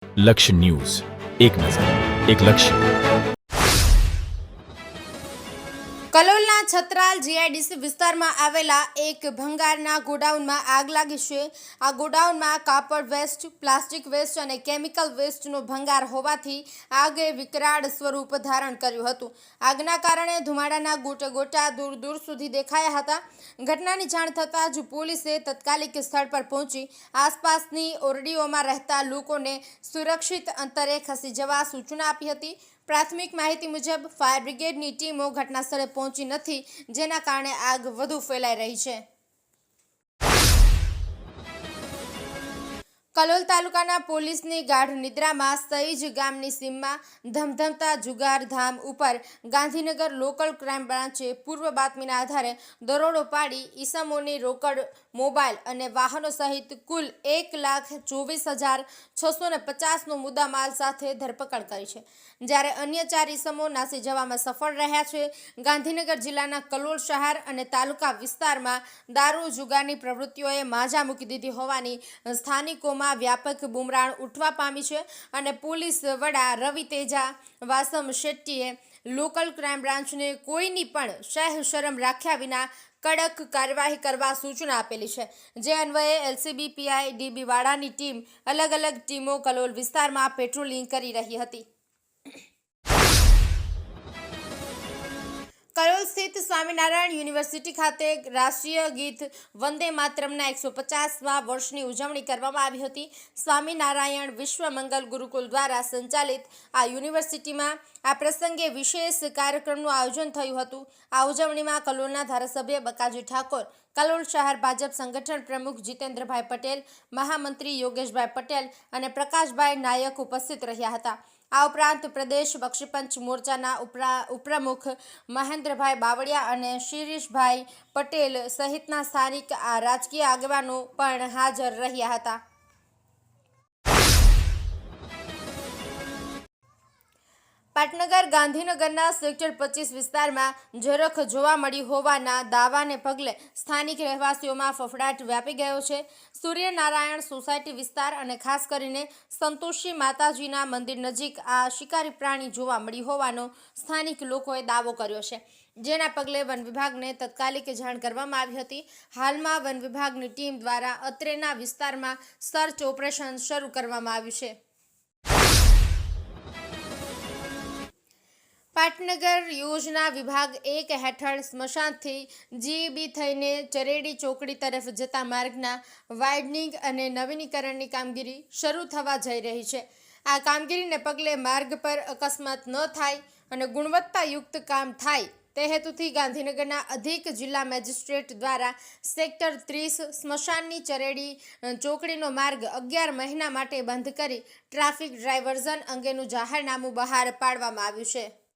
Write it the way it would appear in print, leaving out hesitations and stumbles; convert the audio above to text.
લક્ષ્ય ન્યૂઝ, એક નજર, એક લક્ષ્ય. કલોલના છત્રાલ જીઆઈડીસી વિસ્તારમાં આવેલા એક ભંગારના ગોડાઉનમાં આગ લાગી છે. આ ગોડાઉનમાં કાપડ વેસ્ટ, પ્લાસ્ટિક વેસ્ટ અને કેમિકલ વેસ્ટનો ભંગાર હોવાથી આગે વિકરાળ સ્વરૂપ ધારણ કર્યું હતું. આગના કારણે ધુમાડાના ગોટે ગોટા દૂર દૂર સુધી દેખાયા હતા. ઘટનાની જાણ થતાં જ પોલીસે તાત્કાલિક સ્થળ પર પહોંચી આસપાસની ઓરડીઓમાં રહેતા લોકોને સુરક્ષિત અંતરે ખસી જવા સૂચના આપી હતી. પ્રાથમિક માહિતી મુજબ ફાયર બ્રિગેડની ટીમો ઘટના સ્થળે પહોંચી નથી, જેના કારણે આગ વધુ ફેલાઈ રહી છે. કલોલ તાલુકાના પોલીસની ગાઢ નિદ્રામાં સઈજ ગામની સીમમાં ધમધમતા જુગાર ધામ ઉપર ગાંધીનગર લોકલ ક્રાઇમ બ્રાન્ચે પૂર્વ બાતમીના આધારે દરોડો પાડી ઈસમોની રોકડ, મોબાઈલ અને વાહનો સહિત કુલ 1,24,650નો મુદ્દામાલ સાથે ધરપકડ કરી છે, જ્યારે અન્ય 4 ઈસમો નાસી જવામાં સફળ રહ્યા છે. ગાંધીનગર જિલ્લાના કલોલ શહેર અને તાલુકા વિસ્તારમાં દારૂ જુગારની પ્રવૃત્તિઓએ માજા મૂકી દીધી હોવાની સ્થાનિકોમાં વ્યાપક બુમરાણ ઉઠવા પામી છે અને પોલીસ વડા રવિ તેજા વાસમ શેટ્ટીએ લોકલ ક્રાઇમ બ્રાન્ચને કોઈની પણ શહેર શરમ રાખ્યા વિના કડક કાર્યવાહી કરવા સૂચના આપેલી છે, જે અન્વયે એલસીબી પીઆઈ ડીબી વાડાની ટીમ અલગ અલગ ટીમો કલોલ વિસ્તારમાં પેટ્રોલિંગ કરી રહી હતી. કલોલ સ્થિત સ્વામિનારાયણ યુનિવર્સિટી ખાતે રાષ્ટ્રીય ગીત વંદે માતરમના 150મા વર્ષની ઉજવણી કરવામાં આવી હતી. સ્વામિનારાયણ વિશ્વ મંગલ ગુરુકુલ દ્વારા સંચાલિત આ યુનિવર્સિટીમાં આ પ્રસંગે વિશેષ કાર્યક્રમનું આયોજન થયું હતું. આ ઉજવણીમાં કલોલના ધારાસભ્ય બકાજી ઠાકોર, કલોલ શહેર ભાજપ સંગઠન પ્રમુખ જીતેન્દ્રભાઈ પટેલ, મહામંત્રી યોગેશભાઈ પટેલ અને પ્રકાશભાઈ નાયક ઉપસ્થિત રહ્યા હતા. આ ઉપરાંત પ્રદેશ બક્ષીપંચ મોરચાના ઉપપ્રમુખ મહેન્દ્રભાઈ બાવળિયા અને શિરીષભાઈ પટેલ સહિતના સ્થાનિક રાજકીય આગેવાનો પણ હાજર રહ્યા હતા. પાટનગર ગાંધીનગરના સેક્ટર 25 વિસ્તારમાં ઝરખ જોવા મળી હોવાના દાવાને પગલે સ્થાનિક રહેવાસીઓમાં ફફડાટ વ્યાપી ગયો છે. સૂર્યનારાયણ સોસાયટી વિસ્તાર અને ખાસ કરીને સંતોષી માતાજીના મંદિર નજીક આ શિકારી પ્રાણી જોવા મળી હોવાનો સ્થાનિક લોકોએ દાવો કર્યો છે, જેના પગલે વન વિભાગને તાત્કાલિક જાણ કરવામાં આવી હતી. હાલમાં વન વિભાગની ટીમ દ્વારા અત્રેના વિસ્તારમાં સર્ચ ઓપરેશન શરૂ કરવામાં આવ્યું છે. પાટનગર યોજના વિભાગ 1 હેઠળ સ્મશાનથી જીઈબી થઈને ચરેડી ચોકડી તરફ જતા માર્ગના વાઇડનિંગ અને નવીનીકરણની કામગીરી શરૂ થવા જઈ રહી છે. આ કામગીરીને પગલે માર્ગ પર અકસ્માત ન થાય અને ગુણવત્તાયુક્ત કામ થાય તે હેતુથી ગાંધીનગરના અધિક જિલ્લા મેજિસ્ટ્રેટ દ્વારા સેક્ટર 30 સ્મશાનની ચરેડી ચોકડીનો માર્ગ 11 મહિના માટે બંધ કરી ટ્રાફિક ડાયવર્ઝન અંગેનું જાહેરનામું બહાર પાડવામાં આવ્યું છે.